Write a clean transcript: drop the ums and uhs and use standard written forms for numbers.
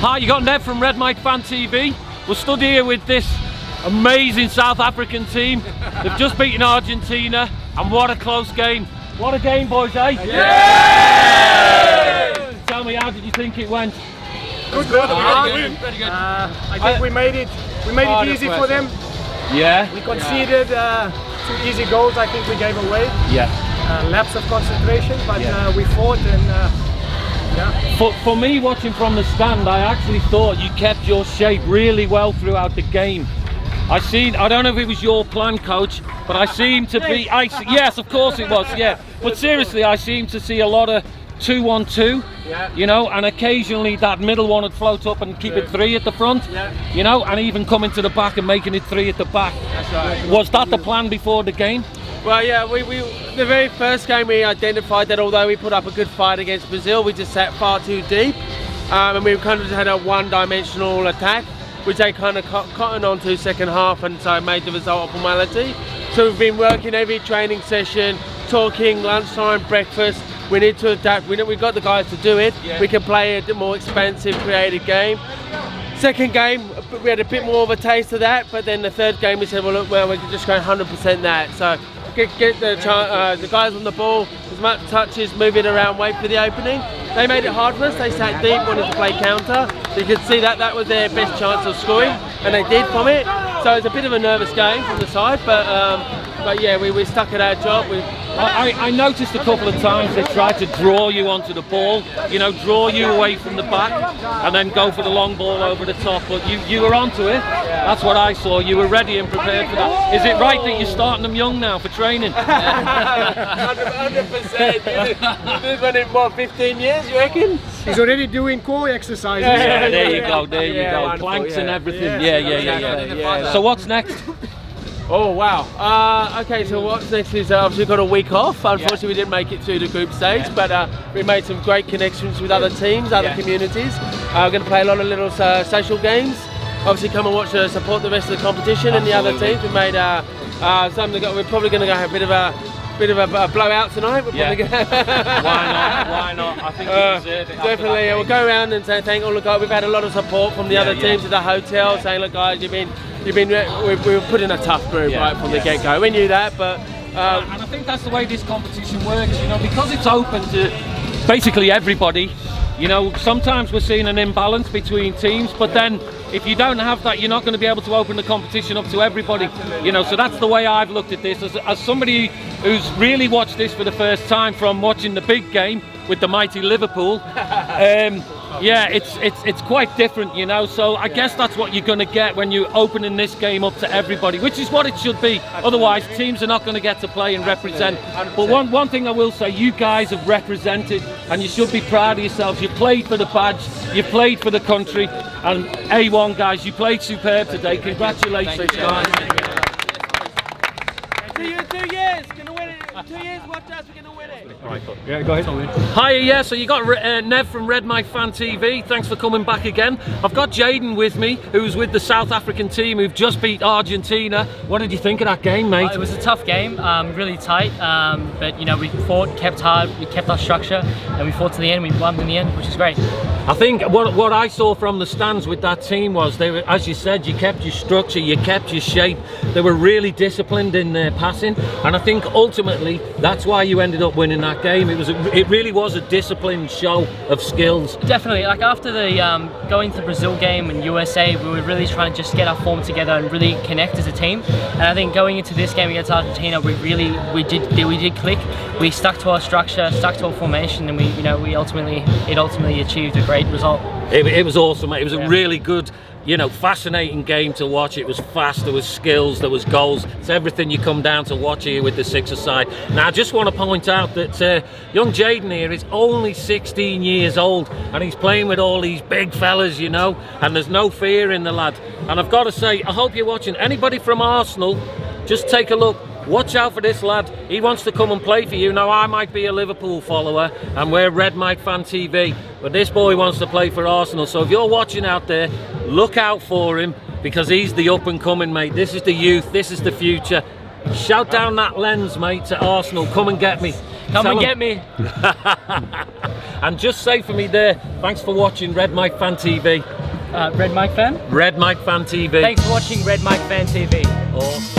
Hi, you got Ned from Redmight Fan TV. We're stood here with this amazing South African team. They've just beaten Argentina, and what a close game. What a game, boys, eh? Yeah! Tell me, how did you think it went? Good. Pretty good. I think we made it easy for them. Yeah. We conceded 2 easy goals. I think we gave away. Yeah. Lapse of concentration, but we fought and. Yeah. For me, watching from the stand, I actually thought you kept your shape really well throughout the game. I don't know if it was your plan, coach, but I seem to be. Yes, of course it was. Yeah, but seriously, I seem to see a lot of 2-1-2. Yeah. You know, and occasionally that middle one would float up and keep it 3 at the front. Yeah. You know, and even coming to the back and making it 3 at the back. That's right. Was that the plan before the game? Well, yeah, the very first game we identified that although we put up a good fight against Brazil, we just sat far too deep, and we kind of just had a one-dimensional attack, which they kind of cottoned on to second half, and so it made the result a formality. So we've been working every training session, talking, lunchtime, breakfast. We need to adapt. We've got the guys to do it. Yeah. We can play a more expansive, creative game. Second game, we had a bit more of a taste of that, but then the third game we said, well, look, we can just go 100% that. So get the guys on the ball, as much touches, move it around, wait for the opening. They made it hard for us. They sat deep, wanted to play counter. So you could see that was their best chance of scoring, and they did from it. So it's a bit of a nervous game from the side, but yeah, we stuck at our job. I noticed a couple of times they tried to draw you onto the ball, you know, draw you away from the back and then go for the long ball over the top, but you were onto it. That's what I saw. You were ready and prepared for that. Is it right that you're starting them young now for training? 100%. You've been in what, 15 years, you reckon? He's already doing core exercises. Yeah, there you go, planks and everything. Yeah. So what's next? Oh wow. Okay, so what's next is obviously got a week off. Unfortunately, we didn't make it through the group stage, but we made some great connections with other teams, other communities. We're going to play a lot of little social games. Obviously, come and watch, support the rest of the competition. And the other teams. We made something. We're probably going to go have a bit of a blowout tonight. We're probably gonna Why not? I think you deserve it. Definitely. We'll go around and say thank all the guys. We've had a lot of support from the other teams at the hotel, saying, look, guys, we were put in a tough group right from the get-go. We knew that, but and I think that's the way this competition works, you know, because it's open to basically everybody. You know, sometimes we're seeing an imbalance between teams, but then if you don't have that, you're not going to be able to open the competition up to everybody. You know, so that's the way I've looked at this as somebody who's really watched this for the first time from watching the big game with the mighty Liverpool. Yeah, it's quite different, you know, so I guess that's what you're going to get when you're opening this game up to everybody, which is what it should be. Otherwise, teams are not going to get to play and represent. But one thing I will say, you guys have represented, and you should be proud of yourselves. You played for the badge, you played for the country, and A1, guys, you played superb today. Congratulations, guys. 2 years, gonna win it. 2 years, watch us, we're gonna win it. Alright, yeah, go ahead. Hi, yeah, so you got Nev from Redmight Fan TV. Thanks for coming back again. I've got Jaden with me, who's with the South African team who've just beat Argentina. What did you think of that game, mate? It was a tough game, really tight, but you know, we fought, kept hard, we kept our structure, and we fought to the end. We won in the end, which is great. I think what I saw from the stands with that team was they were, as you said, you kept your structure, you kept your shape. They were really disciplined in their passing, and I think ultimately that's why you ended up winning that game. It really was a disciplined show of skills. Definitely, like after the going to the Brazil game and USA, we were really trying to just get our form together and really connect as a team. And I think going into this game against Argentina, we did click. We stuck to our structure, stuck to our formation, and we ultimately achieved a great result. It was awesome, mate. It was a really good, you know, fascinating game to watch. It was fast, there was skills, there was goals. It's everything you come down to watch here with the six-a-side. Now, I just want to point out that young Jaden here is only 16 years old, and he's playing with all these big fellas, you know, and there's no fear in the lad. And I've got to say, I hope you're watching. Anybody from Arsenal, just take a look. Watch out for this lad. He wants to come and play for you. Now, I might be a Liverpool follower and we're Redmight Fan TV, but this boy wants to play for Arsenal. So if you're watching out there, look out for him, because he's the up and coming, mate. This is the youth, this is the future. Shout down that lens, mate, to Arsenal. Come and get me. Come Tell and 'em. get me. And just say for me there, thanks for watching Redmight Fan TV. Red Mike Fan. Redmight Fan TV. Thanks for watching Red Mike Fan TV. Awesome.